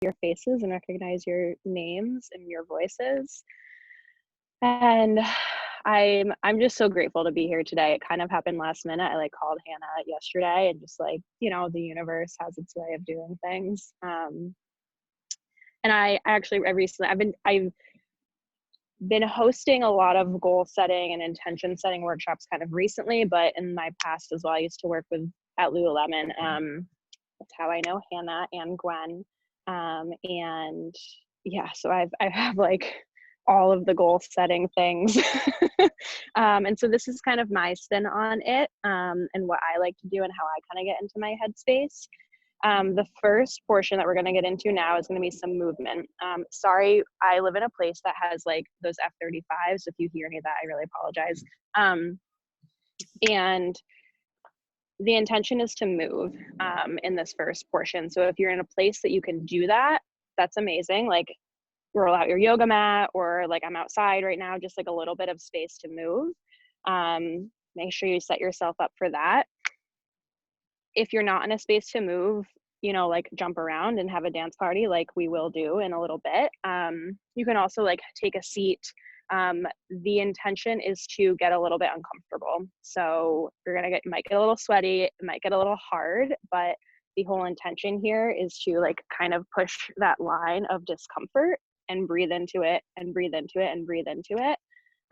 your faces and recognize your names and your voices. And I'm just so grateful to be here today. It kind of happened last minute. I like called Hannah yesterday and just like, the universe has its way of doing things. And I recently I've been hosting a lot of goal setting and intention setting workshops kind of recently, but in my past as well, I used to work at Lululemon. That's how I know Hannah and Gwen. And yeah, so I have like all of the goal setting things. And so this is kind of my spin on it, and what I like to do and how I kind of get into my headspace. The first portion that we're going to get into now is going to be some movement. Sorry, I live in a place that has like those F-35s. If you hear any of that, I really apologize. And the intention is to move in this first portion. So if you're in a place that you can do that, that's amazing. Like roll out your yoga mat, or like I'm outside right now, just like a little bit of space to move. Make sure you set yourself up for that. If you're not in a space to move, like jump around and have a dance party like we will do in a little bit. You can also like take a seat. The intention is to get a little bit uncomfortable. So you're might get a little sweaty, it might get a little hard, but the whole intention here is to like kind of push that line of discomfort and breathe into it and breathe into it and breathe into it.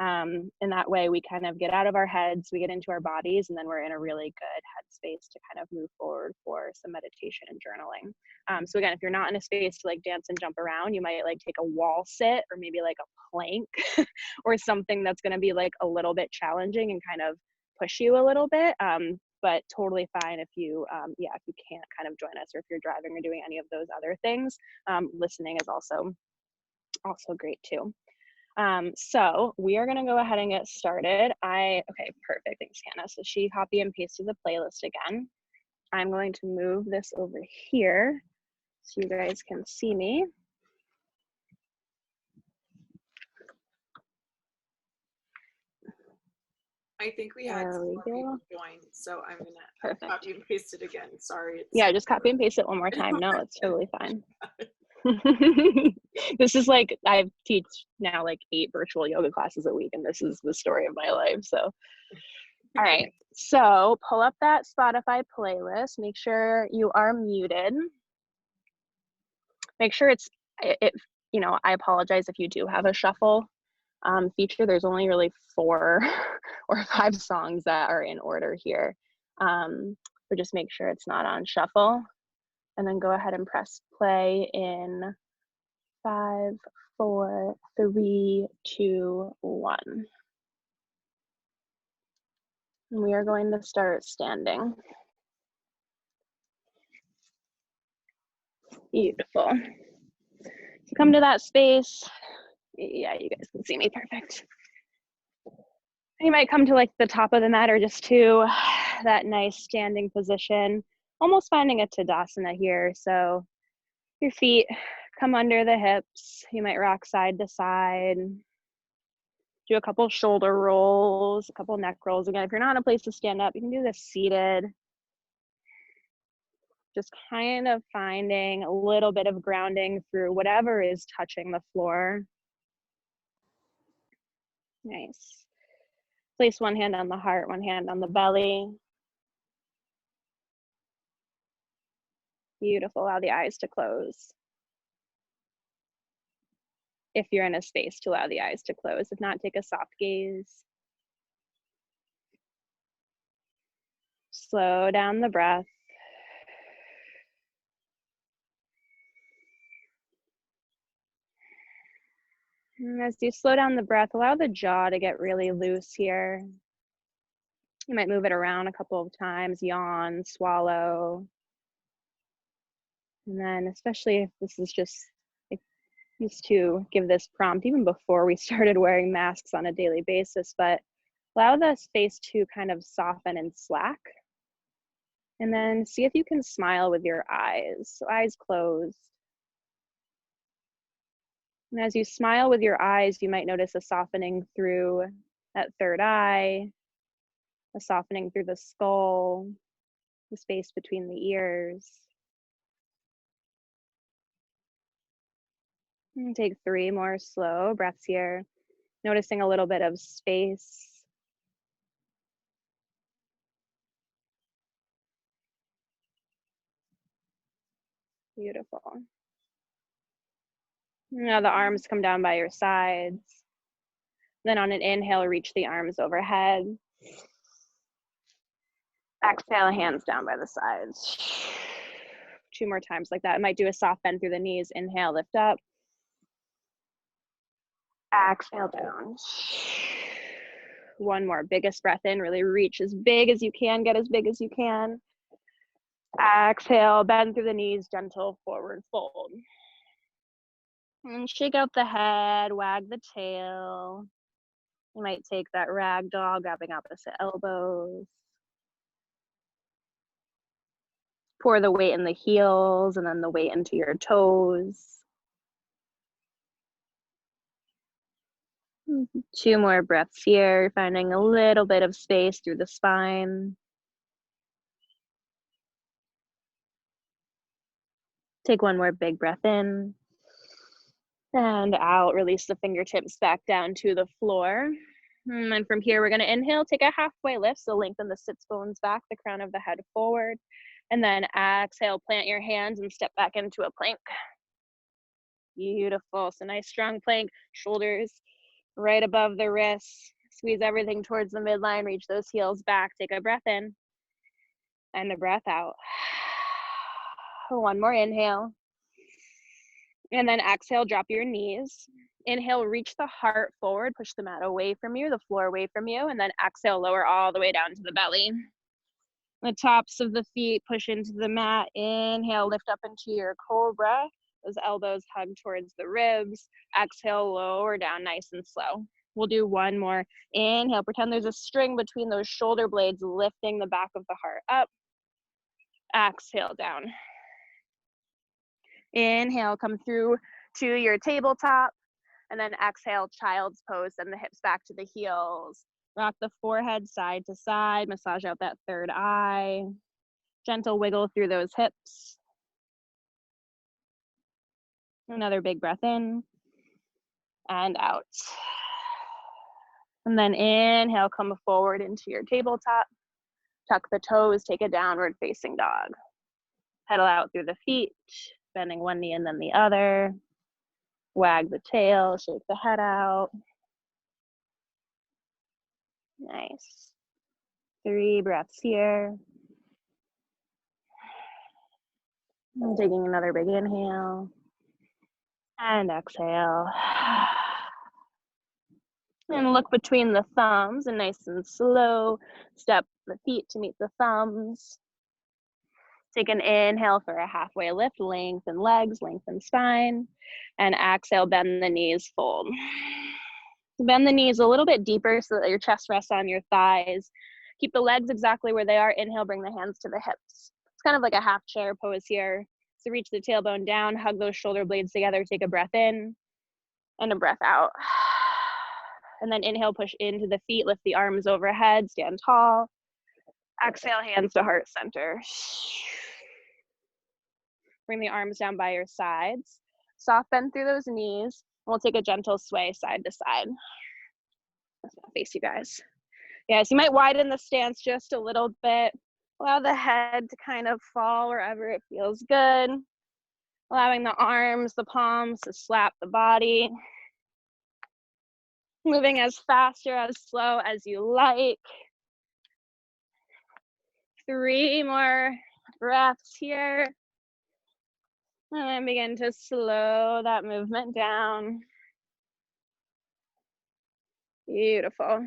And that way we kind of get out of our heads, we get into our bodies, and then we're in a really good headspace to kind of move forward for some meditation and journaling. So again, if you're not in a space to like dance and jump around, you might like take a wall sit or maybe like a plank or something that's going to be like a little bit challenging and kind of push you a little bit. But totally fine if you can't kind of join us, or if you're driving or doing any of those other things. Listening is also great too. So we are going to go ahead and get started. Okay, perfect. Thanks, Hannah. So she copy and pasted the playlist again. I'm going to move this over here so you guys can see me. I think we had some more people join, so I'm going to copy and paste it again. Sorry. Yeah, just copy and paste it one more time. No, it's totally fine. This is like, I teach now like 8 virtual yoga classes a week, and this is the story of my life. So all right, so pull up that Spotify playlist, make sure you are muted, make sure I apologize if you do have a shuffle feature. There's only really 4 or 5 songs that are in order here, but just make sure it's not on shuffle, and then go ahead and press play in 5, 4, 3, 2, 1. And we are going to start standing. Beautiful. So come to that space. Yeah, you guys can see me perfect. You might come to like the top of the mat, or just to that nice standing position, almost finding a Tadasana here. So your feet come under the hips. You might rock side to side. Do a couple shoulder rolls, a couple neck rolls. Again, if you're not in a place to stand up, you can do this seated. Just kind of finding a little bit of grounding through whatever is touching the floor. Nice. Place one hand on the heart, one hand on the belly. Beautiful. Allow the eyes to close. If you're in a space to allow the eyes to close. If not, take a soft gaze. Slow down the breath. And as you slow down the breath, allow the jaw to get really loose here. You might move it around a couple of times, yawn, swallow. And then, especially if this is just, I used to give this prompt even before we started wearing masks on a daily basis, but allow the space to kind of soften and slack. And then see if you can smile with your eyes. So eyes closed. And as you smile with your eyes, you might notice a softening through that third eye, a softening through the skull, the space between the ears. And take 3 more slow breaths here, noticing a little bit of space. Beautiful. Now the arms come down by your sides. Then on an inhale, reach the arms overhead. Exhale, hands down by the sides. 2 more times like that. I might do a soft bend through the knees. Inhale, lift up. Exhale down. 1 more, biggest breath in, really reach as big as you can, get as big as you can. Exhale, bend through the knees, gentle forward fold. And shake out the head, wag the tail. You might take that rag doll, grabbing opposite elbows. Pour the weight in the heels and then the weight into your toes. 2 more breaths here, finding a little bit of space through the spine. Take 1 more big breath in and out. Release the fingertips back down to the floor. And from here, we're going to inhale, take a halfway lift. So lengthen the sits bones back, the crown of the head forward. And then exhale, plant your hands and step back into a plank. Beautiful. So nice strong plank, shoulders right above the wrists. Squeeze everything towards the midline, reach those heels back. Take a breath in and a breath out. 1 more inhale. And then exhale, drop your knees. Inhale, reach the heart forward, push the mat away from you, the floor away from you, and then exhale, lower all the way down to the belly. The tops of the feet push into the mat. Inhale, lift up into your cobra. Those elbows hug towards the ribs. Exhale, lower down nice and slow. We'll do 1 more. Inhale, pretend there's a string between those shoulder blades, lifting the back of the heart up. Exhale, down. Inhale, come through to your tabletop, and then exhale, child's pose, send the hips back to the heels. Rock the forehead side to side, massage out that third eye. Gentle wiggle through those hips. Another big breath in and out. And then inhale, come forward into your tabletop. Tuck the toes, take a downward facing dog. Pedal out through the feet, bending 1 knee and then the other. Wag the tail, shake the head out. Nice. 3 breaths here. And taking another big inhale. And exhale. And look between the thumbs and nice and slow. Step the feet to meet the thumbs. Take an inhale for a halfway lift, lengthen legs, lengthen spine. And exhale, bend the knees, fold. Bend the knees a little bit deeper so that your chest rests on your thighs. Keep the legs exactly where they are. Inhale, bring the hands to the hips. It's kind of like a half chair pose here. So reach the tailbone down, hug those shoulder blades together, take a breath in and a breath out. And then inhale, push into the feet, lift the arms overhead, stand tall. Exhale, hands to heart center. Bring the arms down by your sides. Soft bend through those knees. We'll take a gentle sway side to side. Let's not face you guys. Yes, you might widen the stance just a little bit. Allow the head to kind of fall wherever it feels good. Allowing the arms, the palms to slap the body. Moving as fast or as slow as you like. 3 more breaths here. And then begin to slow that movement down. Beautiful.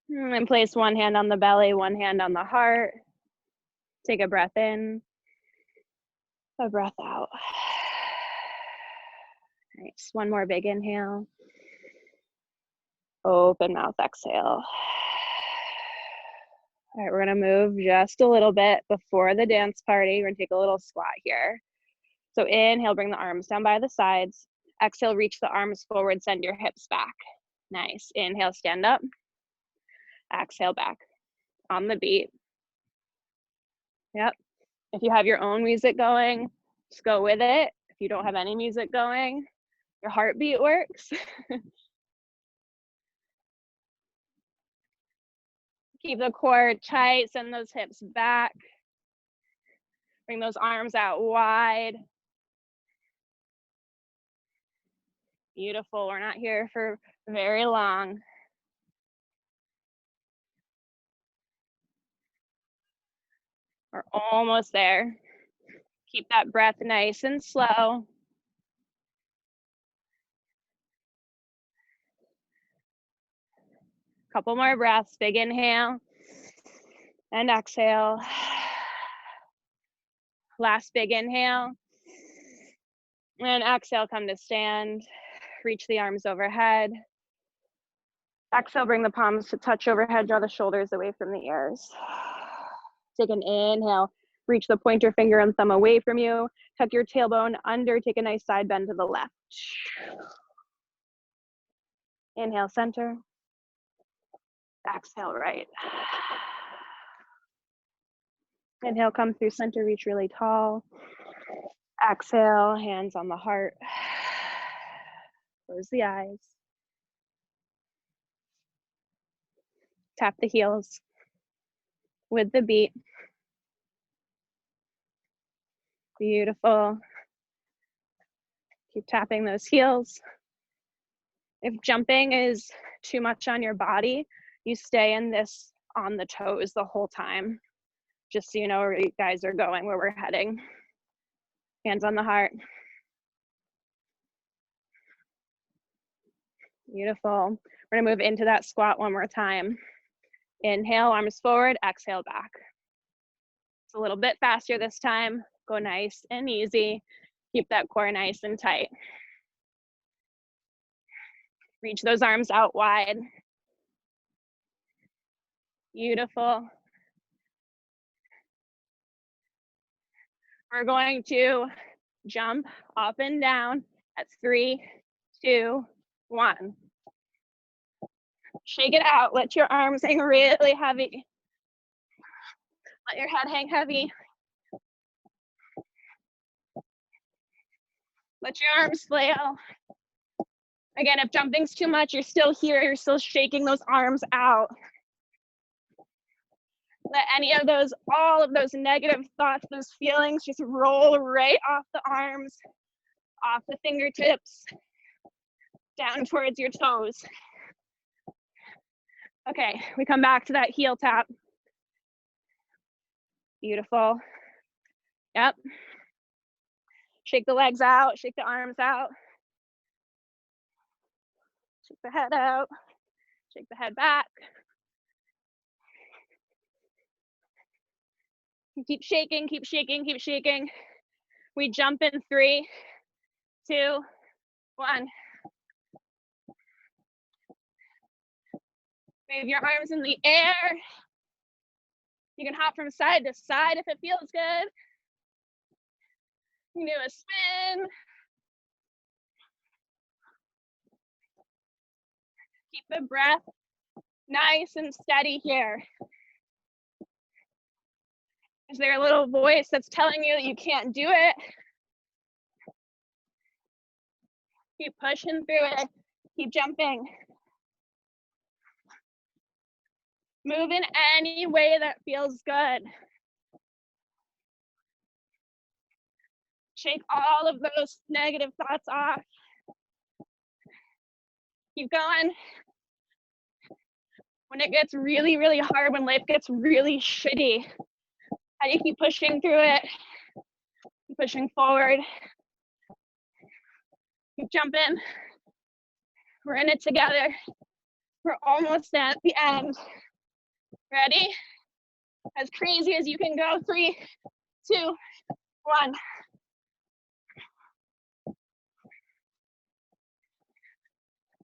And place 1 hand on the belly, 1 hand on the heart. Take a breath in, a breath out. Nice. 1 more big inhale. Open mouth, exhale. All right, we're gonna move just a little bit before the dance party. We're gonna take a little squat here. So inhale, bring the arms down by the sides. Exhale, reach the arms forward, send your hips back. Nice. Inhale, stand up. Exhale, back on the beat. Yep. If you have your own music going, just go with it. If you don't have any music going, your heartbeat works. Keep the core tight, send those hips back. Bring those arms out wide. Beautiful, we're not here for very long. We're almost there. Keep that breath nice and slow. Couple more breaths, big inhale and exhale. Last big inhale. And exhale, come to stand. Reach the arms overhead. Exhale, bring the palms to touch overhead, draw the shoulders away from the ears. Take an inhale, reach the pointer finger and thumb away from you. Tuck your tailbone under, take a nice side bend to the left. Inhale, center. Exhale, right. Inhale, come through center, reach really tall. Exhale, hands on the heart. Close the eyes. Tap the heels with the beat. Beautiful. Keep tapping those heels. If jumping is too much on your body, you stay in this on the toes the whole time. Just so you know where you guys are going, where we're heading. Hands on the heart. Beautiful. We're gonna move into that squat one more time. Inhale, arms forward, exhale back. It's a little bit faster this time. Go nice and easy. Keep that core nice and tight. Reach those arms out wide. Beautiful. We're going to jump up and down at 3, 2, 1. Shake it out. Let your arms hang really heavy. Let your head hang heavy. Let your arms flail. Again, if jumping's too much, you're still here. You're still shaking those arms out. Let any of those, all of those negative thoughts, those feelings just roll right off the arms, off the fingertips, down towards your toes. Okay, we come back to that heel tap. Beautiful. Yep. Shake the legs out, shake the arms out. Shake the head out, shake the head back. Keep shaking, keep shaking, keep shaking. We jump in 3, 2, 1. Wave your arms in the air. You can hop from side to side if it feels good. You can do a spin. Keep the breath nice and steady here. Is there a little voice that's telling you that you can't do it? Keep pushing through it. Keep jumping. Move in any way that feels good. Shake all of those negative thoughts off. Keep going. When it gets really, really hard, when life gets really shitty, how do you keep pushing through it? Keep pushing forward. Keep jumping. We're in it together. We're almost at the end. Ready? As crazy as you can go. 3, 2, 1.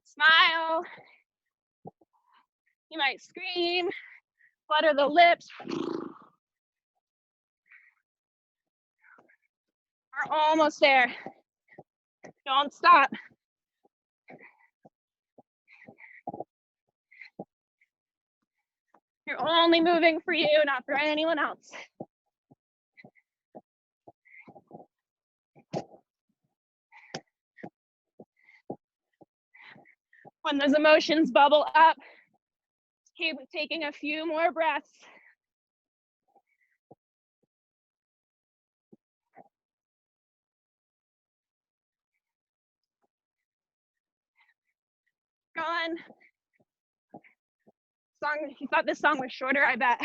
Smile. You might scream, flutter the lips. We're almost there. Don't stop. You're only moving for you, not for anyone else. When those emotions bubble up, keep taking a few more breaths. Go on. Song, you thought this song was shorter, I bet.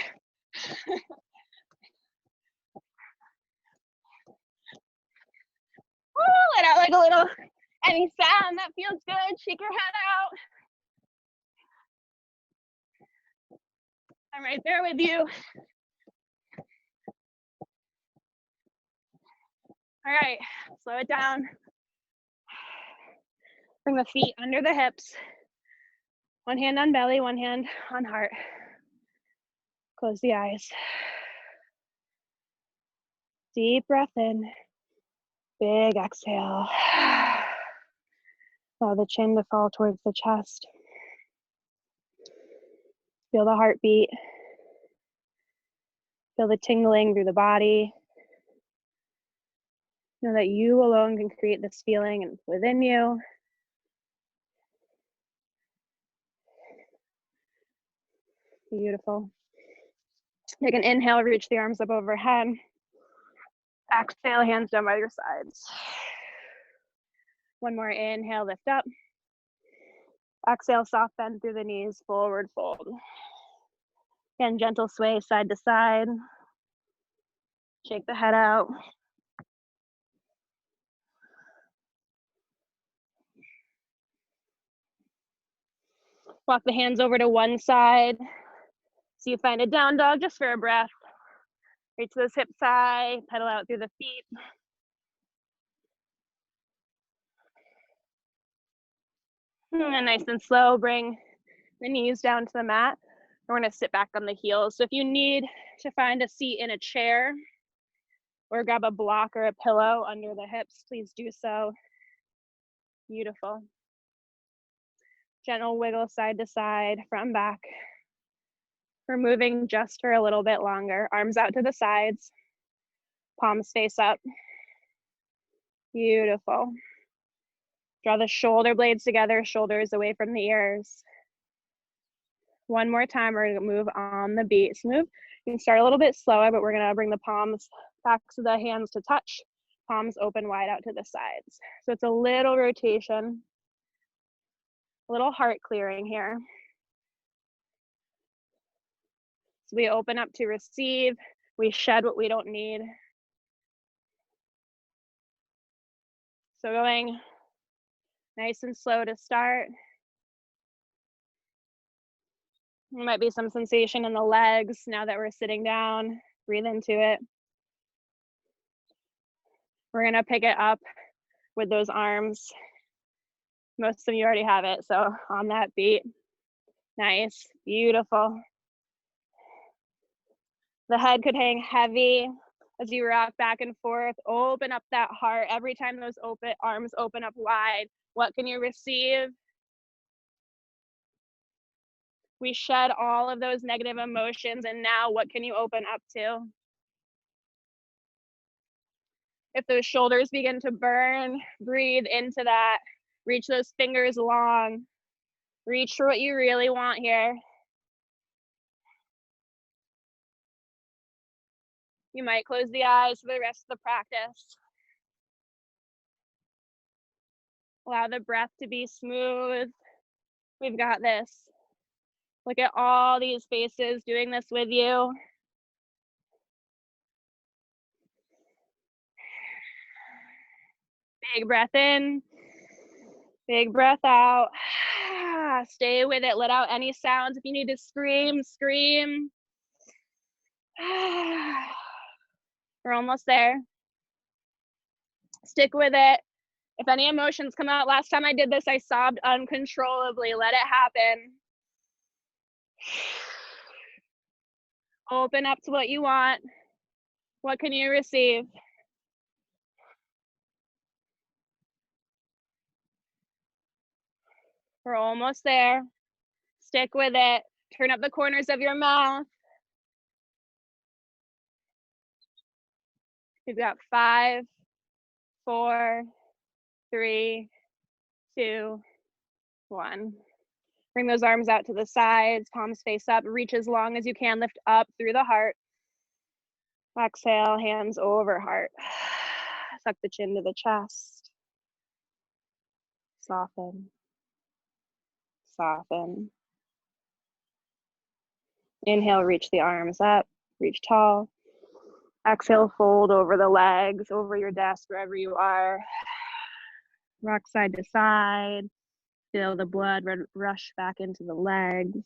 Woo, let out like a little, any sound that feels good. Shake your head out. I'm right there with you. All right, slow it down. Bring the feet under the hips. One hand on belly, one hand on heart. Close the eyes. Deep breath in. Big exhale. Allow the chin to fall towards the chest. Feel the heartbeat. Feel the tingling through the body. Know that you alone can create this feeling within you. Beautiful. Take an inhale, reach the arms up overhead. Exhale, hands down by your sides. One more inhale, lift up. Exhale, soft bend through the knees, forward fold. Again, gentle sway side to side. Shake the head out. Walk the hands over to one side. So you find a down dog just for a breath. Reach those hips high, pedal out through the feet. And nice and slow, bring the knees down to the mat. We're gonna sit back on the heels. So if you need to find a seat in a chair or grab a block or a pillow under the hips, please do so. Beautiful. Gentle wiggle side to side, front, back. We're moving just for a little bit longer. Arms out to the sides, palms face up. Beautiful. Draw the shoulder blades together, shoulders away from the ears. One more time, we're gonna move on the beat. So move, you can start a little bit slower, but we're gonna bring the palms back to the hands to touch. Palms open wide out to the sides. So it's a little rotation, a little heart clearing here. So we open up to receive, we shed what we don't need. So going nice and slow to start. There might be some sensation in the legs now that we're sitting down. Breathe into it. We're gonna pick it up with those arms. Most of you already have it, so on that beat. Nice, beautiful. The head could hang heavy as you rock back and forth. Open up that heart. Every time those arms open up wide, what can you receive? We shed all of those negative emotions, and now what can you open up to? If those shoulders begin to burn, breathe into that. Reach those fingers long. Reach for what you really want here. You might close the eyes for the rest of the practice. Allow the breath to be smooth. We've got this. Look at all these faces doing this with you. Big breath in. Big breath out. Stay with it. Let out any sounds. If you need to scream, scream. We're almost there. Stick with it. If any emotions come out, last time I did this, I sobbed uncontrollably. Let it happen. Open up to what you want. What can you receive? We're almost there. Stick with it. Turn up the corners of your mouth. We've got 5, 4, 3, 2, 1. Bring those arms out to the sides, palms face up, reach as long as you can, lift up through the heart. Exhale, hands over heart. Suck the chin to the chest. Soften. Soften. Inhale, reach the arms up, reach tall. Exhale, fold over the legs, over your desk, wherever you are. Rock side to side. Feel the blood rush back into the legs.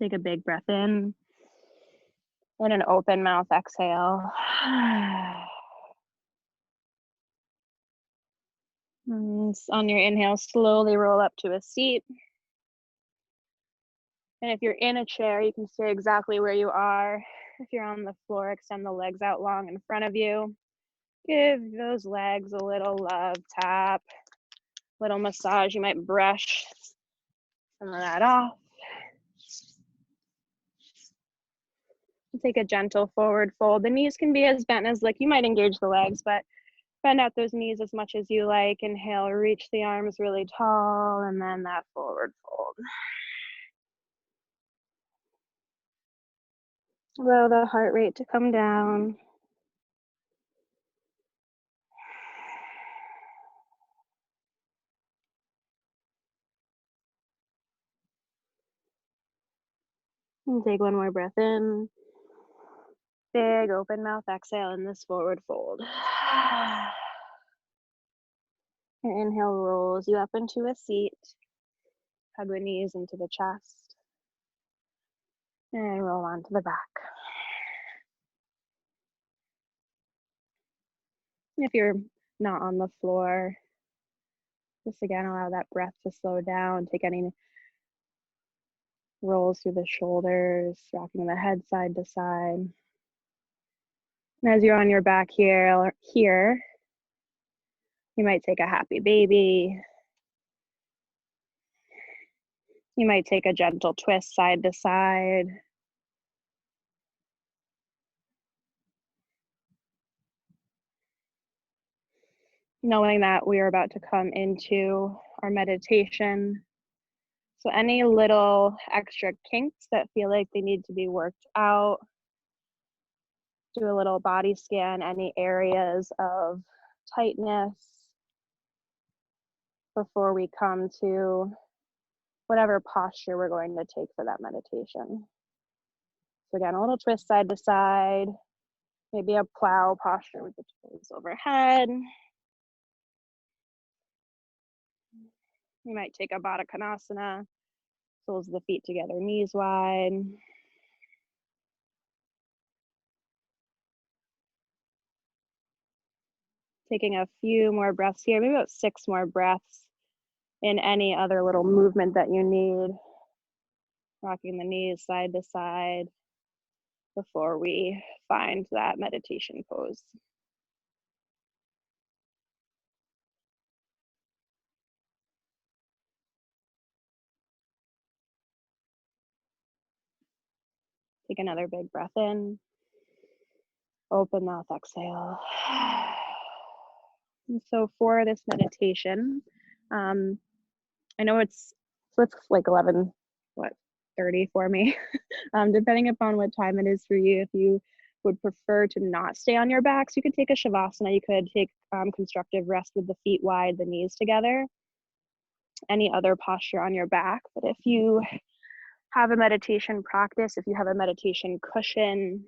Take a big breath in. And an open mouth exhale. And on your inhale, slowly roll up to a seat. And if you're in a chair, you can stay exactly where you are. If you're on the floor, extend the legs out long in front of you. Give those legs a little love tap, little massage. You might brush some of that off. Take a gentle forward fold. The knees can be as bent as, like, you might engage the legs, but bend out those knees as much as you like. Inhale, reach the arms really tall, and then that forward fold. Allow the heart rate to come down. And take one more breath in. Big open mouth exhale in this forward fold. Your inhale rolls you up into a seat. Hug the knees into the chest. And roll onto the back. If you're not on the floor, just again, allow that breath to slow down. Take any rolls through the shoulders, rocking the head side to side. And as you're on your back here, you might take a happy baby. You might take a gentle twist side to side. Knowing that we are about to come into our meditation. So any little extra kinks that feel like they need to be worked out, do a little body scan, any areas of tightness before we come to whatever posture we're going to take for that meditation. So again, a little twist side to side, maybe a plow posture with the toes overhead. You might take a Baddha Konasana, soles of the feet together, knees wide. Taking a few more breaths here, maybe about 6 more breaths in any other little movement that you need. Rocking the knees side to side before we find that meditation pose. Take another big breath in. Open mouth exhale. And so for this meditation, I know it's like 30 for me, depending upon what time it is for you. If you would prefer to not stay on your back, so you could take a Shavasana, you could take constructive rest with the feet wide, the knees together, any other posture on your back. But if you have a meditation practice, if you have a meditation cushion,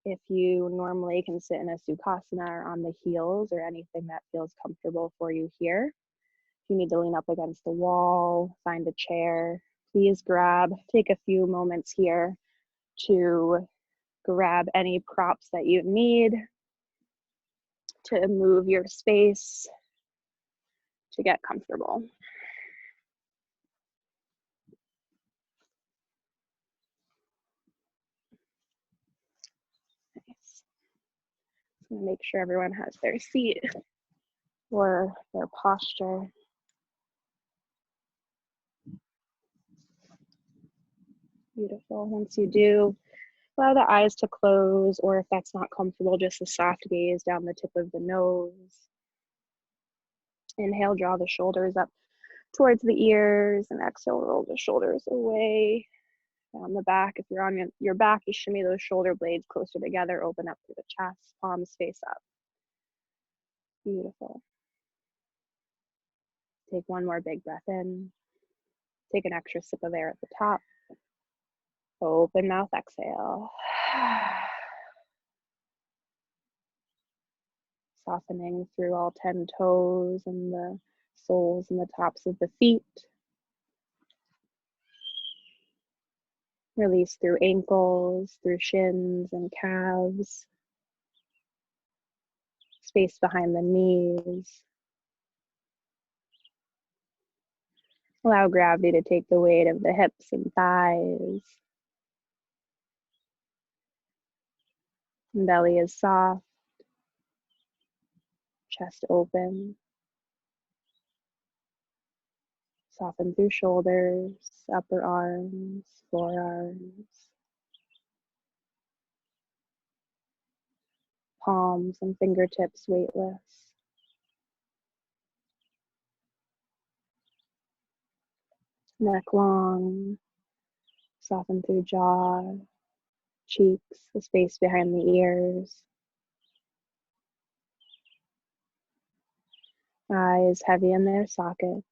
if you normally can sit in a Sukhasana or on the heels or anything that feels comfortable for you here. If you need to lean up against the wall, find a chair, please take a few moments here to grab any props that you need to move your space to get comfortable. Nice. I'm gonna make sure everyone has their seat or their posture. Beautiful. Once you do, Allow the eyes to close, or if that's not comfortable, just a soft gaze down the tip of the nose. Inhale, draw the shoulders up towards the ears, and exhale, roll the shoulders away. Down the back, if you're on your back, you shimmy those shoulder blades closer together, open up through the chest, palms face up. Beautiful. Take one more big breath in. Take an extra sip of air at the top. Open mouth, exhale. Softening through all 10 toes and the soles and the tops of the feet. Release through ankles, through shins and calves. Space behind the knees. Allow gravity to take the weight of the hips and thighs. Belly is soft. Chest open. Soften through shoulders, upper arms, forearms, palms and fingertips weightless. Neck long, soften through jaw, cheeks, the space behind the ears. Eyes heavy in their sockets,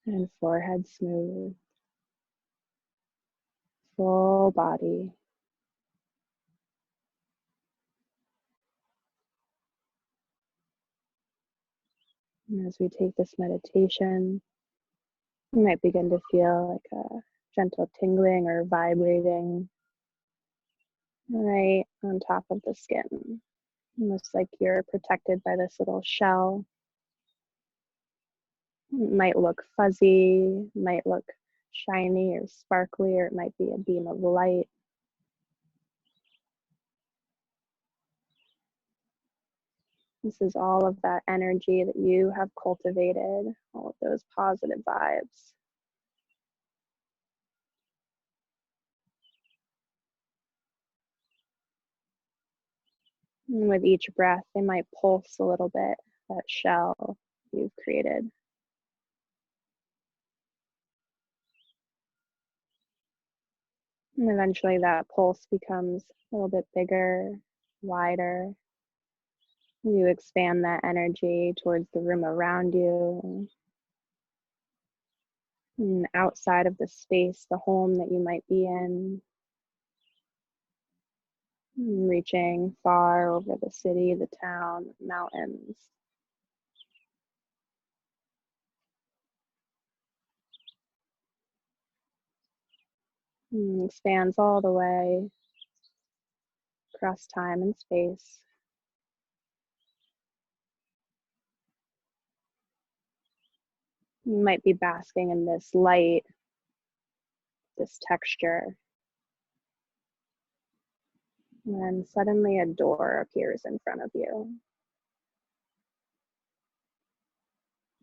and forehead smooth. Full body. And as we take this meditation, you might begin to feel like a gentle tingling or vibrating right on top of the skin. Almost like you're protected by this little shell. It might look fuzzy, might look shiny or sparkly, or it might be a beam of light. This is all of that energy that you have cultivated, all of those positive vibes. And with each breath, they might pulse a little bit, that shell you've created. And eventually that pulse becomes a little bit bigger, wider. You expand that energy towards the room around you. And outside of the space, the home that you might be in. Reaching far over the city, the town, the mountains. And expands all the way across time and space. You might be basking in this light, this texture. And then suddenly a door appears in front of you.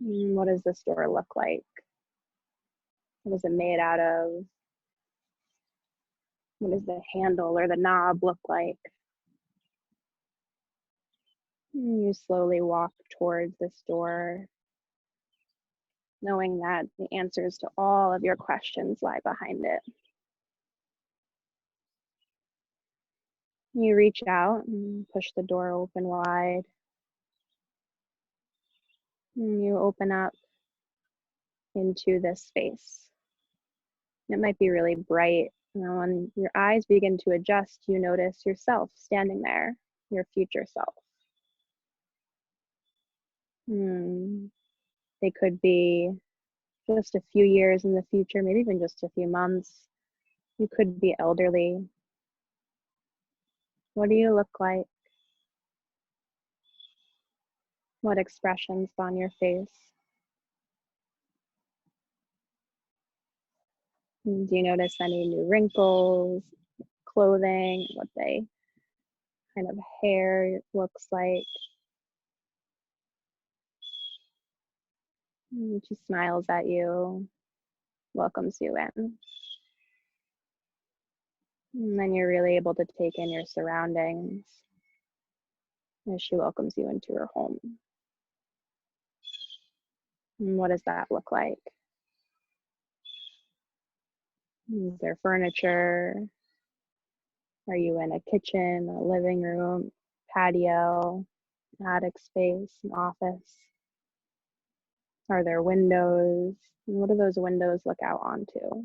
What does this door look like? What is it made out of? What does the handle or the knob look like? You slowly walk towards this door, knowing that the answers to all of your questions lie behind it. You reach out and push the door open wide. And you open up into this space. It might be really bright. When your eyes begin to adjust, you notice yourself standing there, your future self. They could be just a few years in the future, maybe even just a few months. You could be elderly. What do you look like? What expressions on your face? Do you notice any new wrinkles, clothing, what they kind of hair looks like? She smiles at you, welcomes you in. And then you're really able to take in your surroundings as she welcomes you into her home. And what does that look like? Is there furniture? Are you in a kitchen, a living room, patio, attic space, an office? Are there windows? And what do those windows look out onto?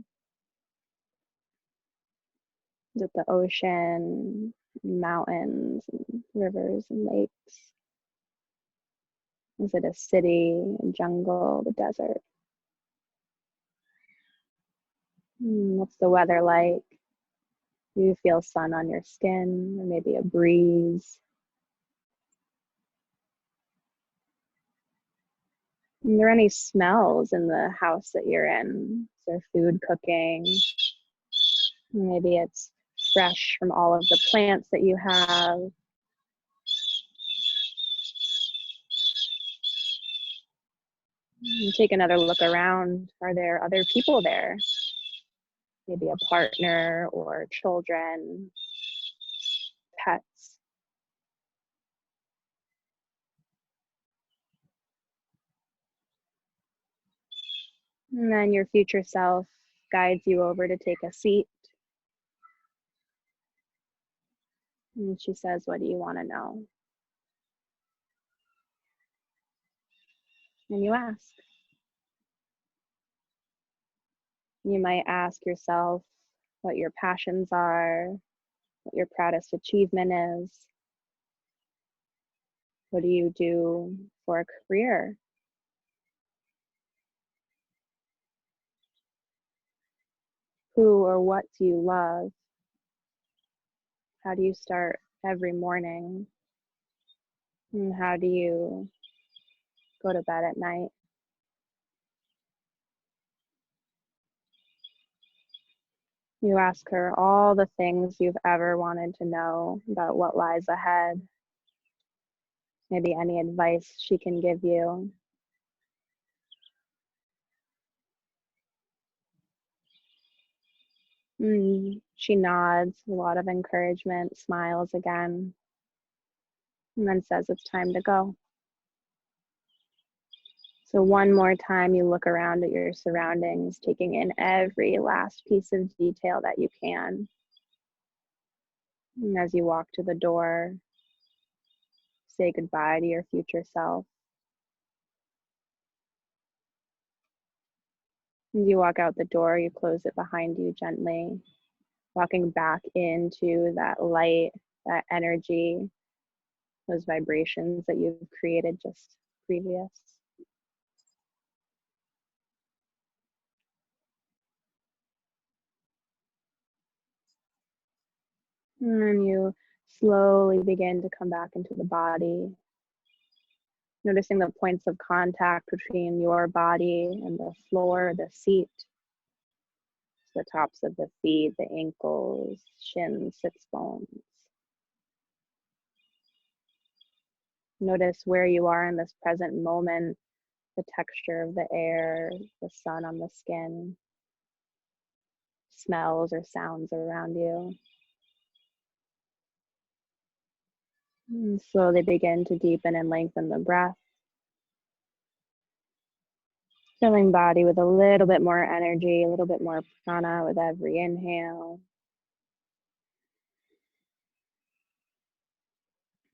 Is it the ocean, mountains, and rivers and lakes? Is it a city, a jungle, the desert? What's the weather like? Do you feel sun on your skin, or maybe a breeze? Are there any smells in the house that you're in? Is there food cooking? Maybe it's fresh from all of the plants that you have. And take another look around. Are there other people there? Maybe a partner or children, pets. And then your future self guides you over to take a seat. And she says, what do you want to know? And you ask. You might ask yourself what your passions are, what your proudest achievement is. What do you do for a career? Who or what do you love? How do you start every morning? And how do you go to bed at night? You ask her all the things you've ever wanted to know about what lies ahead. Maybe any advice she can give you. She nods, a lot of encouragement, smiles again, and then says it's time to go. So one more time, you look around at your surroundings, taking in every last piece of detail that you can. And as you walk to the door, say goodbye to your future self. As you walk out the door, you close it behind you gently, walking back into that light, that energy, those vibrations that you've created just previous. And then you slowly begin to come back into the body, noticing the points of contact between your body and the floor, the seat, the tops of the feet, the ankles, shins, sits bones. Notice where you are in this present moment, the texture of the air, the sun on the skin, smells or sounds around you. And slowly begin to deepen and lengthen the breath. Filling body with a little bit more energy, a little bit more prana with every inhale.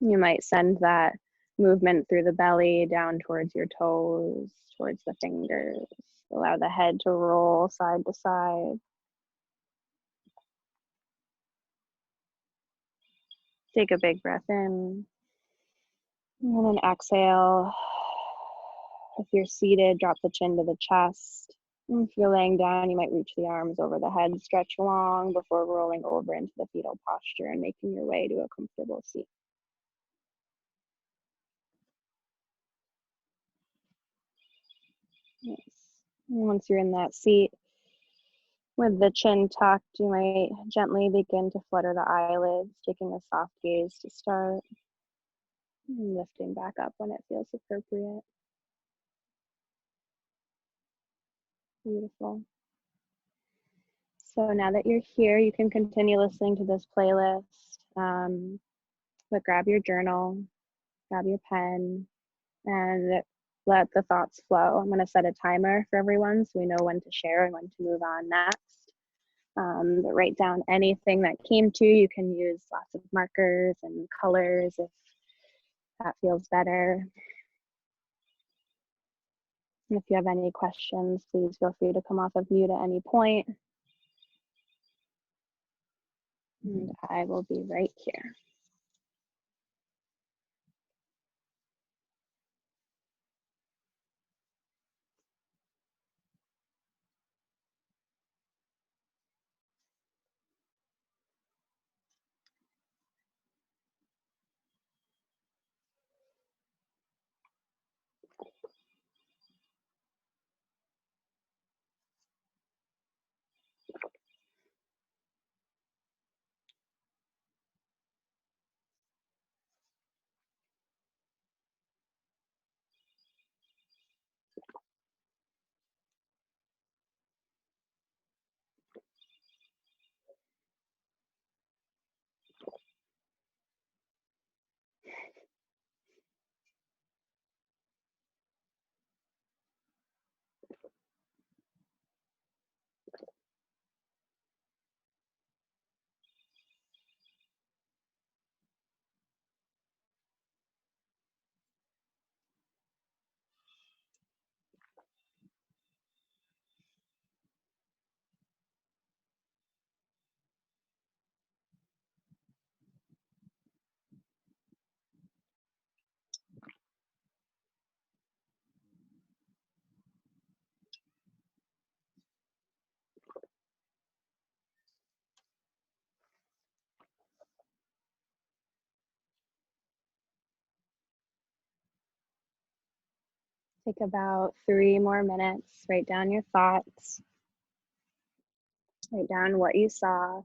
You might send that movement through the belly down towards your toes, towards the fingers. Allow the head to roll side to side. Take a big breath in. And then exhale. If you're seated, drop the chin to the chest. And if you're laying down, you might reach the arms over the head, stretch long before rolling over into the fetal posture and making your way to a comfortable seat. Yes. Once you're in that seat, with the chin tucked, you might gently begin to flutter the eyelids, taking a soft gaze to start, and lifting back up when it feels appropriate. Beautiful. So now that you're here, you can continue listening to this playlist, but grab your journal, grab your pen, and let the thoughts flow. I'm going to set a timer for everyone so we know when to share and when to move on next. But write down anything that came to you. You can use lots of markers and colors if that feels better. And if you have any questions, please feel free to come off of mute at any point. And I will be right here. Take about 3 more minutes. Write down your thoughts. Write down what you saw.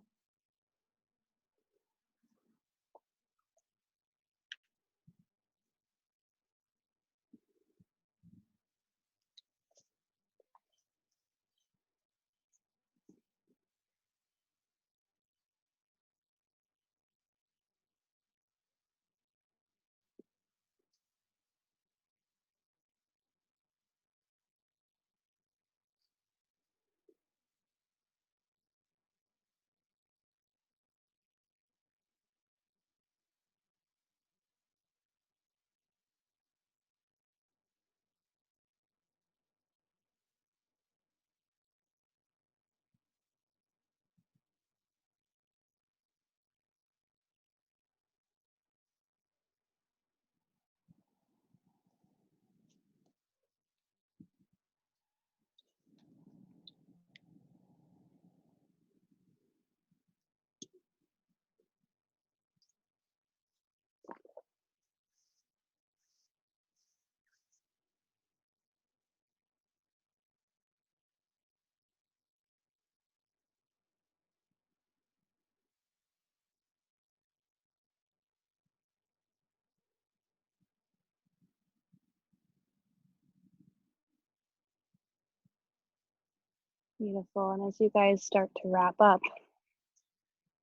Beautiful. And as you guys start to wrap up,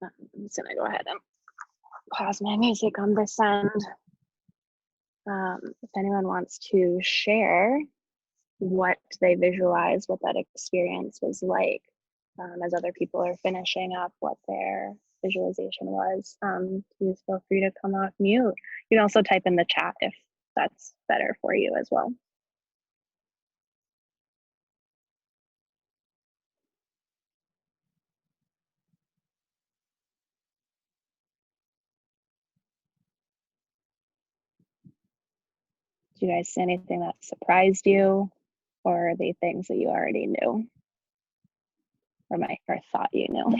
I'm just going to go ahead and pause my music on this end. If anyone wants to share what they visualize, what that experience was like, as other people are finishing up what their visualization was, please feel free to come off mute. You can also type in the chat if that's better for you as well. Did you guys see anything that surprised you, or are they things that you already knew, or thought you knew?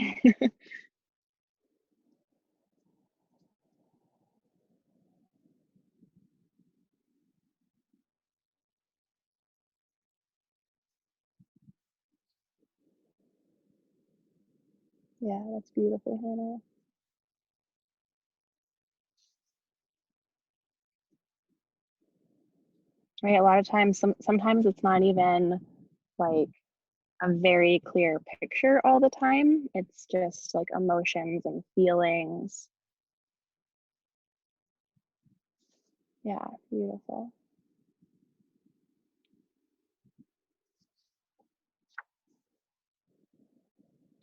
Yeah, that's beautiful, Hannah. Right, a lot of times, sometimes it's not even like a very clear picture all the time. It's just like emotions and feelings. Yeah, beautiful.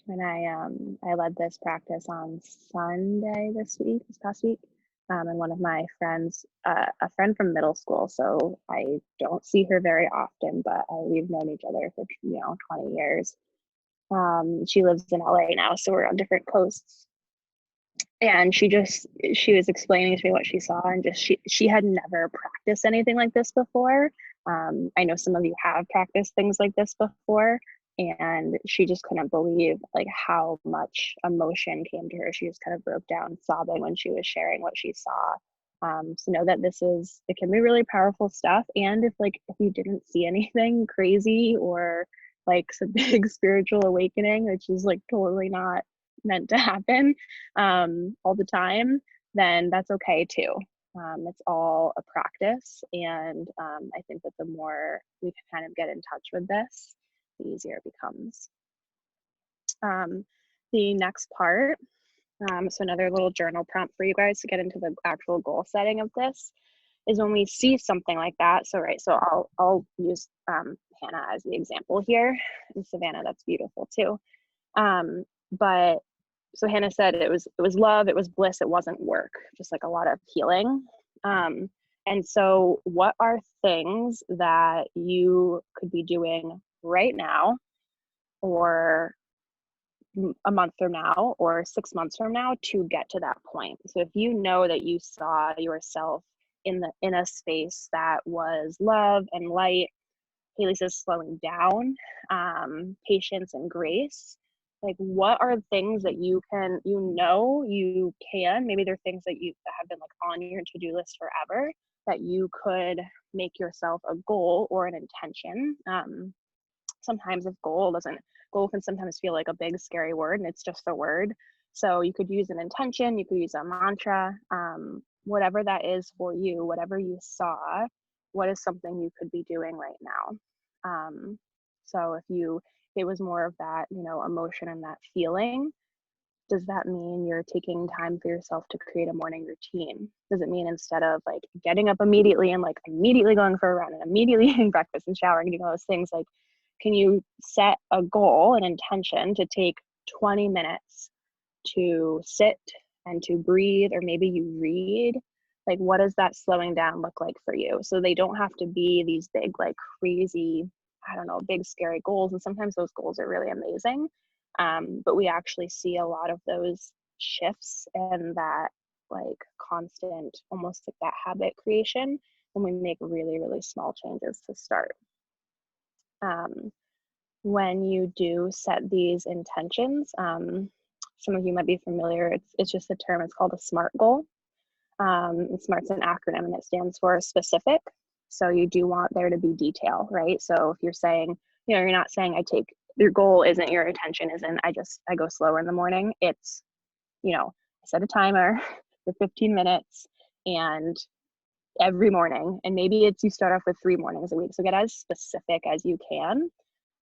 And I led this practice on Sunday this past week. And one of my friends, a friend from middle school, so I don't see her very often, but we've known each other for 20 years. She lives in LA now, so we're on different coasts. And she was explaining to me what she saw, and just she had never practiced anything like this before. I know some of you have practiced things like this before, and she just couldn't believe like how much emotion came to her. She just kind of broke down sobbing when she was sharing what she saw. So know that it can be really powerful stuff. And if you didn't see anything crazy or like some big spiritual awakening, which is like totally not meant to happen all the time, then that's okay too. It's all a practice, and I think that the more we can kind of get in touch with this, the easier it becomes. The next part, so another little journal prompt for you guys to get into the actual goal setting of this, is when we see something like that. So I'll use Hannah as the example here, and Savannah, that's beautiful too. But so Hannah said it was love, it was bliss, it wasn't work, just like a lot of healing. And so what are things that you could be doing right now, or a month from now, or 6 months from now, to get to that point? So if you know that you saw yourself in a space that was love and light, Haley says slowing down, patience and grace, like what are things that you can, maybe they're things that have been like on your to-do list forever, that you could make yourself a goal or an intention. Sometimes goal can sometimes feel like a big scary word, and it's just a word. So you could use an intention, you could use a mantra, whatever that is for you, whatever you saw, what is something you could be doing right now? So if it was more of that, emotion and that feeling, does that mean you're taking time for yourself to create a morning routine? Does it mean instead of like getting up immediately and like immediately going for a run and immediately eating breakfast and showering and doing all those things, like can you set a goal, an intention to take 20 minutes to sit and to breathe, or maybe you read? Like what does that slowing down look like for you? So they don't have to be these big, like crazy, I don't know, big scary goals. And sometimes those goals are really amazing. But we actually see a lot of those shifts and that like constant, almost like that habit creation, when we make really, really small changes to start. When you do set these intentions, some of you might be familiar, it's just a term, it's called a SMART goal. SMART's an acronym, and it stands for specific. So you do want there to be detail, right? So if you're saying, you're not saying your goal isn't, your attention isn't, I go slower in the morning. It's, I set a timer for 15 minutes and every morning, and maybe it's you start off with 3 mornings a week. So get as specific as you can.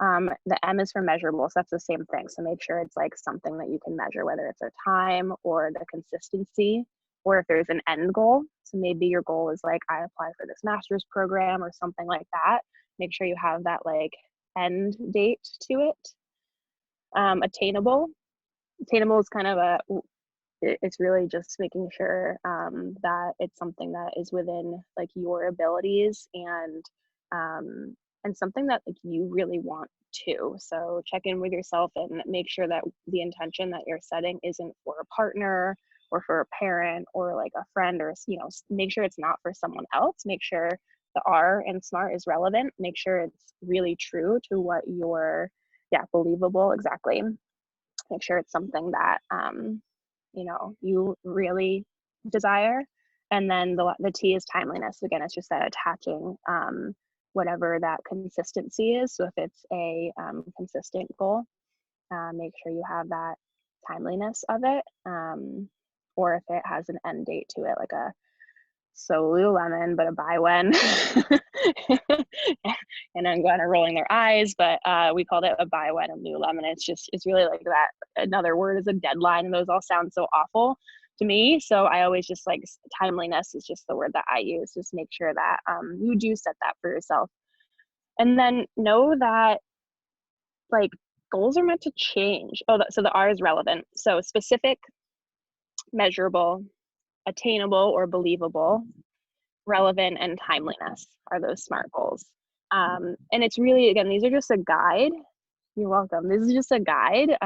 The M is for measurable, so that's the same thing. So make sure it's like something that you can measure, whether it's a time or the consistency, or if there's an end goal. So maybe your goal is like, I apply for this master's program or something like that. Make sure you have that like end date to it. Attainable is kind of it's really just making sure that it's something that is within like your abilities, and something that like you really want to. So check in with yourself and make sure that the intention that you're setting isn't for a partner or for a parent or like a friend, or make sure it's not for someone else. Make sure the R in SMART is relevant. Make sure it's really true to what you're, believable, exactly. Make sure it's something that you really desire. And then the T is timeliness. Again, it's just that attaching whatever that consistency is. So if it's a consistent goal, make sure you have that timeliness of it. Or if it has an end date to it, like a, so Lululemon, but a buy when. and I'm kind of rolling their eyes, but we called it a buy when and Lululemon. It's really like that. Another word is a deadline, and those all sound so awful to me. So I always just like, timeliness is just the word that I use. Just make sure that you do set that for yourself. And then know that like goals are meant to change. So the R is relevant. So specific, measurable, attainable or believable, relevant, and timeliness are those SMART goals. And it's really, again, these are just a guide. You're welcome. This is just a guide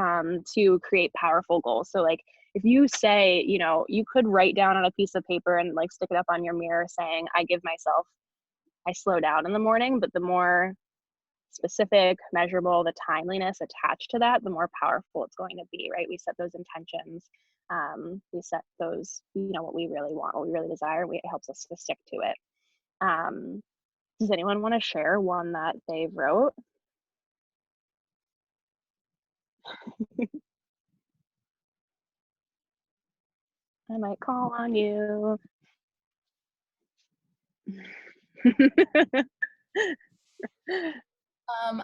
to create powerful goals. So like if you say, you could write down on a piece of paper and like stick it up on your mirror saying, I slow down in the morning, but the more specific, measurable, the timeliness attached to that, the more powerful it's going to be, right? We set those intentions. We set those, what we really want, what we really desire. It helps us to stick to it. Does anyone want to share one that they wrote? I might call on you.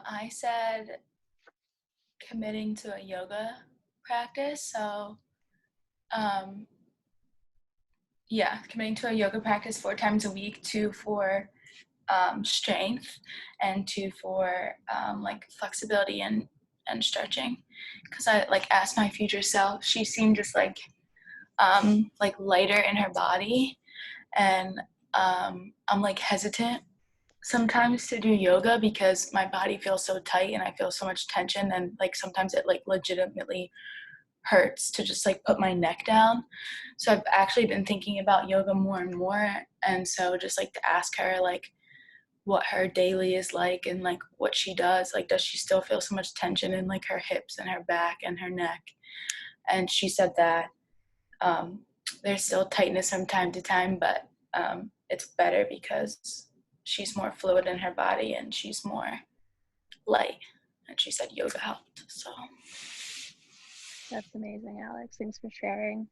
I said committing to a yoga practice. So, committing to a yoga practice 4 times a week, 2 for strength and 2 for like flexibility and stretching. Because I like asked my future self, she seemed just like lighter in her body, and I'm like hesitant sometimes to do yoga because my body feels so tight and I feel so much tension, and like sometimes it like legitimately hurts to just like put my neck down. So I've actually been thinking about yoga more and more, and so just like to ask her like what her daily is like and like what she does, like does she still feel so much tension in like her hips and her back and her neck. And she said that there's still tightness from time to time, but it's better because she's more fluid in her body and she's more light. And she said yoga helped. So that's amazing, Alex. Thanks for sharing.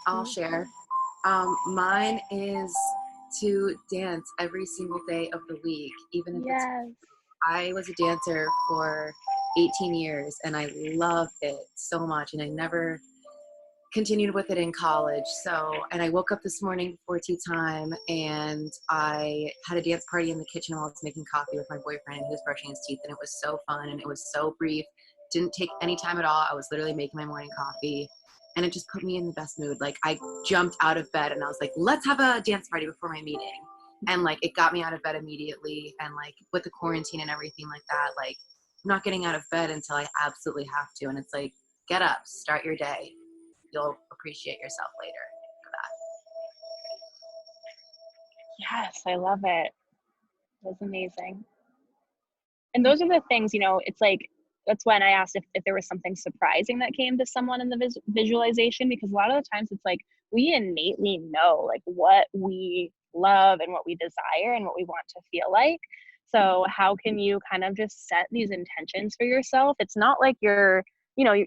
I'll share. Mine is to dance every single day of the week, even if I was a dancer for 18 years and I loved it so much, and I never continued with it in college. And I woke up this morning before tea time and I had a dance party in the kitchen while I was making coffee with my boyfriend. He was brushing his teeth, and it was so fun and it was so brief. Didn't take any time at all. I was literally making my morning coffee, and it just put me in the best mood. Like I jumped out of bed and I was like, let's have a dance party before my meeting. And like, it got me out of bed immediately. And like with the quarantine and everything like that, like I'm not getting out of bed until I absolutely have to. And it's like, get up, start your day. You'll appreciate yourself later for that. Yes, I love it. That's amazing. And those are the things, it's like, that's when I asked if there was something surprising that came to someone in the visualization, because a lot of the times it's like we innately know like what we love and what we desire and what we want to feel like. So how can you kind of just set these intentions for yourself? It's not like you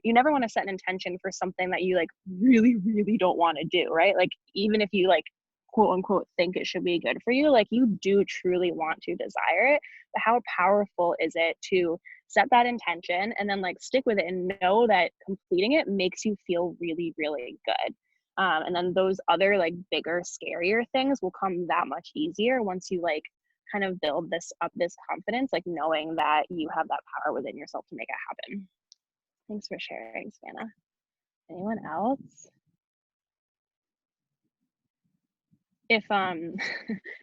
never want to set an intention for something that you like really, really don't want to do, right? Like even if you like quote unquote think it should be good for you, like you do truly want to desire it. But how powerful is it to set that intention and then like stick with it and know that completing it makes you feel really, really good. And then those other like bigger, scarier things will come that much easier once you like kind of build this confidence, like knowing that you have that power within yourself to make it happen. Thanks for sharing, Savannah. Anyone else? If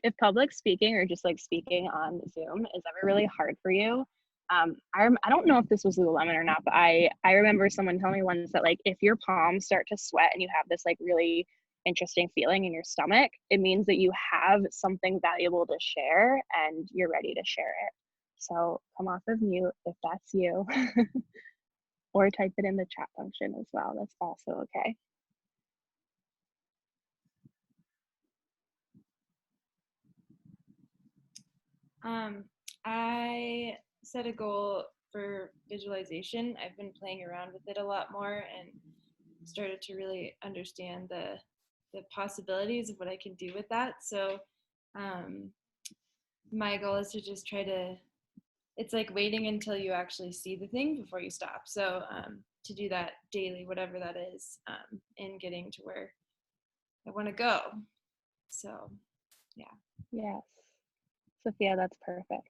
if public speaking or just like speaking on Zoom is ever really hard for you, I don't know if this was Lululemon or not, but I remember someone telling me once that like if your palms start to sweat and you have this like really interesting feeling in your stomach, it means that you have something valuable to share and you're ready to share it. So come off of mute if that's you, or type it in the chat function as well. That's also okay. I set a goal for visualization. I've been playing around with it a lot more and started to really understand the the possibilities of what I can do with that. So my goal is to just try to, it's like waiting until you actually see the thing before you stop. So to do that daily, whatever that is, and getting to where I want to go. So, yeah. Yes. Sophia, that's perfect.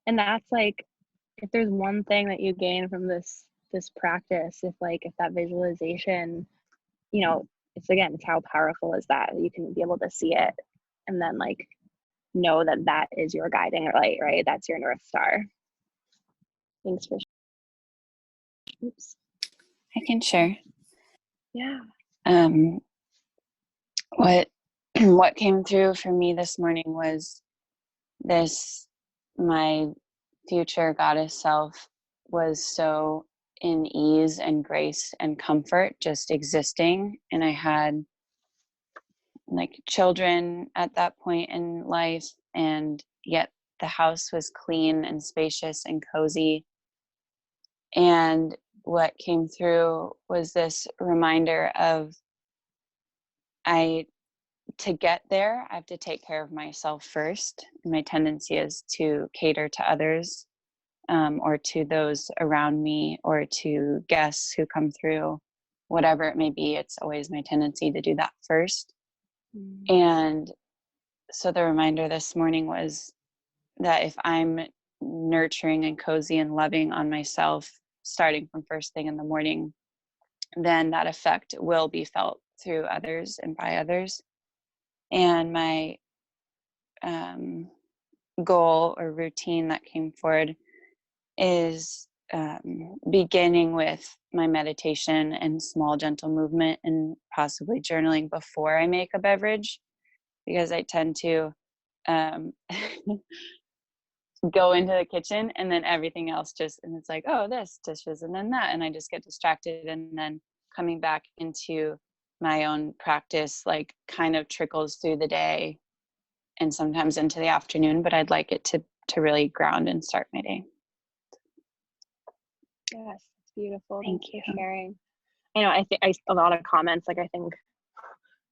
And that's like, if there's one thing that you gain from this practice, if that visualization, you know, it's how powerful is that you can be able to see it and then like know that that is your guiding light, right? That's your North Star. Thanks for oops. I can share. Yeah. What came through for me this morning was my future goddess self was so in ease and grace and comfort just existing, and I had like children at that point in life, and yet the house was clean and spacious and cozy. And what came through was this reminder of to get there, I have to take care of myself first. My tendency is to cater to others, or to those around me, or to guests who come through, whatever it may be. It's always my tendency to do that first. And so the reminder this morning was that if I'm nurturing and cozy and loving on myself, starting from first thing in the morning, then that effect will be felt through others and by others. And my goal or routine that came forward is beginning with my meditation and small gentle movement, and possibly journaling before I make a beverage, because I tend to go into the kitchen and then everything else and it's like, oh, this dishes and then that, and I just get distracted, and then coming back into my own practice like kind of trickles through the day and sometimes into the afternoon, but I'd like it to really ground and start my day. Yes, it's beautiful. Thank Thanks you for sharing. I know, I think a lot of comments, like I think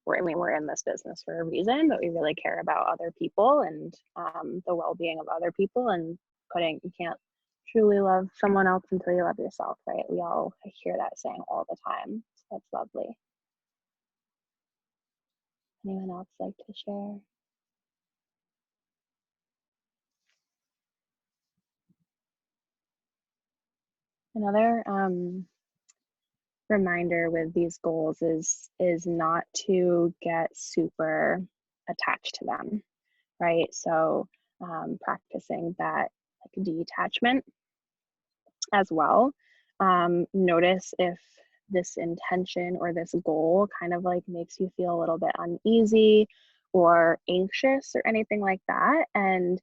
we're in this business for a reason, but we really care about other people and the well-being of other people, and you can't truly love someone else until you love yourself, right? I hear that saying all the time. So that's lovely. Anyone else like to share? Another reminder with these goals is not to get super attached to them, right? So practicing that like detachment as well. Notice if this intention or this goal kind of like makes you feel a little bit uneasy or anxious or anything like that. And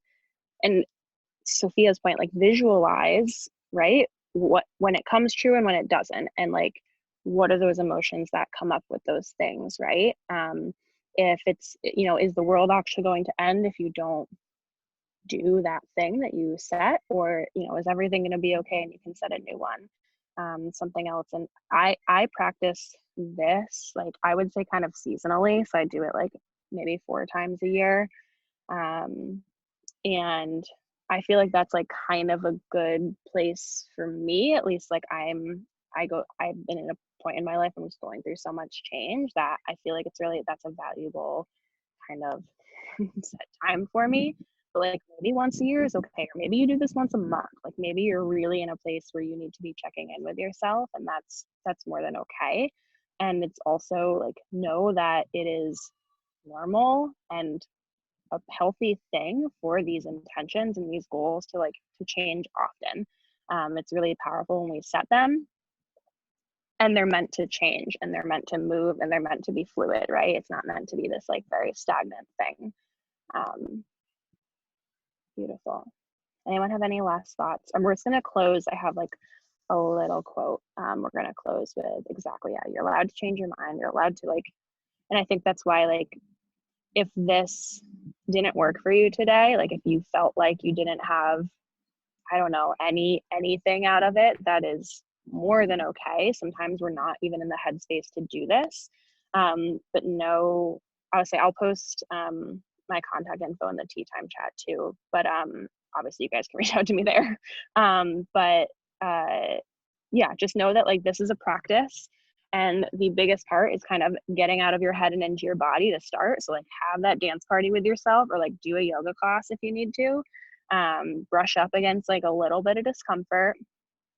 Sophia's point, like visualize, right? What when it comes true and when it doesn't, and like what are those emotions that come up with those things, right? If it's, is the world actually going to end if you don't do that thing that you set, or is everything going to be okay and you can set a new one, something else. And I practice this, like I would say kind of seasonally, so I do it like maybe 4 times a year, and I feel like that's like kind of a good place for me, at least. Like I've been in a point in my life, I'm just going through so much change that I feel like that's a valuable kind of set time for me. But like maybe once a year is okay, or maybe you do this once a month. Like maybe you're really in a place where you need to be checking in with yourself, and that's more than okay. And it's also like, know that it is normal and a healthy thing for these intentions and these goals to change often. It's really powerful when we set them, and they're meant to change, and they're meant to move, and they're meant to be fluid, right? It's not meant to be this like very stagnant thing. Beautiful. Anyone have any last thoughts? And we're just gonna close. I have like a little quote. We're gonna close with exactly, yeah, you're allowed to change your mind. You're allowed to and I think that's why, like, if this didn't work for you today, like if you felt like you didn't have, I don't know, anything out of it, that is more than okay. Sometimes we're not even in the headspace to do this. But no, I would say I'll post my contact info in the tea time chat too. But obviously you guys can reach out to me there. But yeah, just know that like this is a practice. And the biggest part is kind of getting out of your head and into your body to start. So like have that dance party with yourself, or like do a yoga class if you need to. Brush up against like a little bit of discomfort,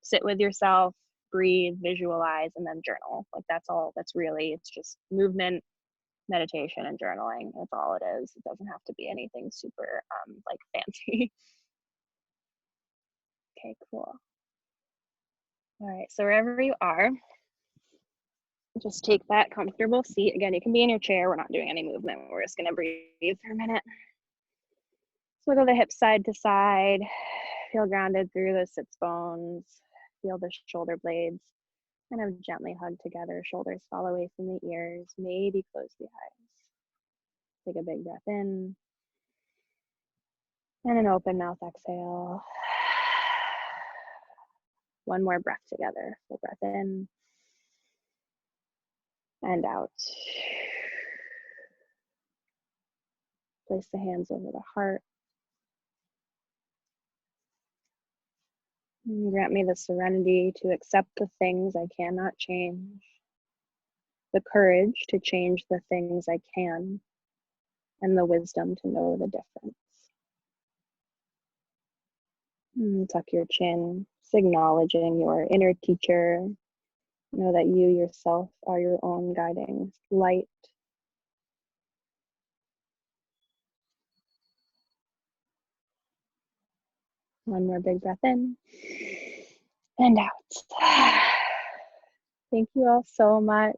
sit with yourself, breathe, visualize, and then journal. Like that's all. That's really, it's just movement, meditation, and journaling. That's all it is. It doesn't have to be anything super like fancy. Okay, cool. All right, so wherever you are, just take that comfortable seat. Again, you can be in your chair. We're not doing any movement. We're just gonna breathe for a minute. Wiggle the hips side to side. Feel grounded through the sits bones. Feel the shoulder blades kind of gently hug together. Shoulders fall away from the ears. Maybe close the eyes. Take a big breath in. And an open mouth exhale. One more breath together. Full breath in and out. Place the hands over the heart. And grant me the serenity to accept the things I cannot change, the courage to change the things I can, and the wisdom to know the difference. Tuck your chin, just acknowledging your inner teacher. Know that you yourself are your own guiding light. One more big breath in and out. Thank you all so much.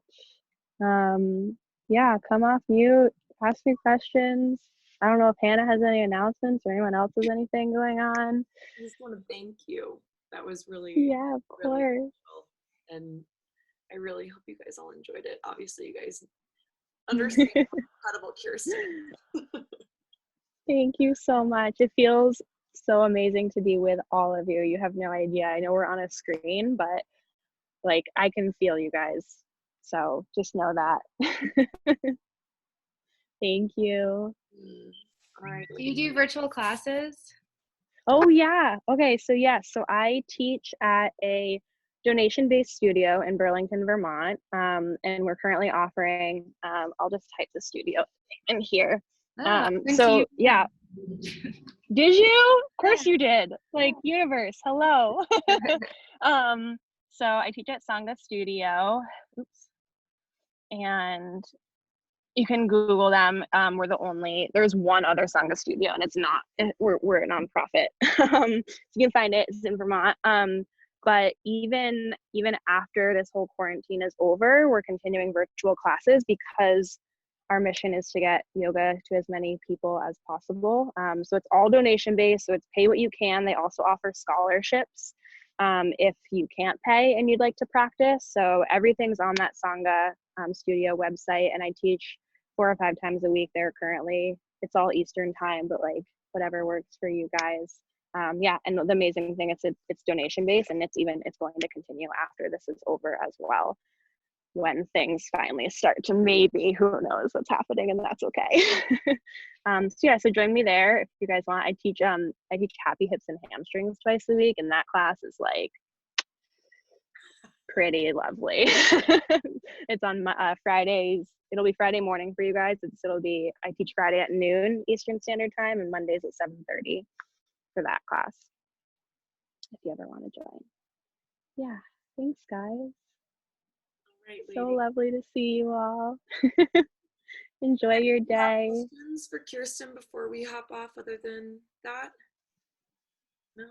Yeah, come off mute, ask me questions. I don't know if Hannah has any announcements or anyone else has anything going on. I just want to thank you. That was really, yeah, of really course. cool. And I really hope you guys all enjoyed it. Obviously, you guys understand how incredible Kierstin. Thank you so much. It feels so amazing to be with all of you. You have no idea. I know we're on a screen, but like I can feel you guys. So just know that. Thank you. All right. Do you do virtual classes? Oh yeah. Okay. So yes. So I teach at a donation-based studio in Burlington, Vermont, and we're currently offering. I'll just type the studio in here. So yeah. Did you? Of course you did. Like universe. Hello. So I teach at Sangha Studio. Oops. And you can Google them. There's one other Sangha studio, and it's not, we're a nonprofit. So you can find it, it's in Vermont. But even after this whole quarantine is over, we're continuing virtual classes because our mission is to get yoga to as many people as possible. So it's all donation based, so it's pay what you can. They also offer scholarships if you can't pay and you'd like to practice. So everything's on that Sangha studio website, and I teach 4 or 5 times a week there currently. It's all Eastern time, but like whatever works for you guys. Yeah, and the amazing thing is it's donation based, and it's going to continue after this is over as well, when things finally start to, maybe, who knows what's happening, and that's okay. So yeah, so join me there if you guys want. I teach happy hips and hamstrings twice a week, and that class is like pretty lovely. It's on Fridays. It'll be Friday morning for you guys. I teach Friday at noon Eastern Standard Time, and Mondays at 7:30 for that class, if you ever want to join. Yeah, thanks guys. Right, so lovely to see you all. Enjoy your day. Questions for Kierstin before we hop off other than that? No?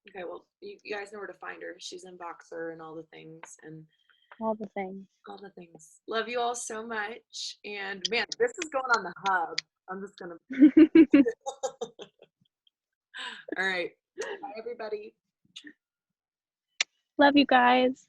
Okay, well, you guys know where to find her. She's in Boxer and all the things. And all the things. All the things. Love you all so much. And man, this is going on the hub. I'm just going to. All right. Bye, everybody. Love you guys.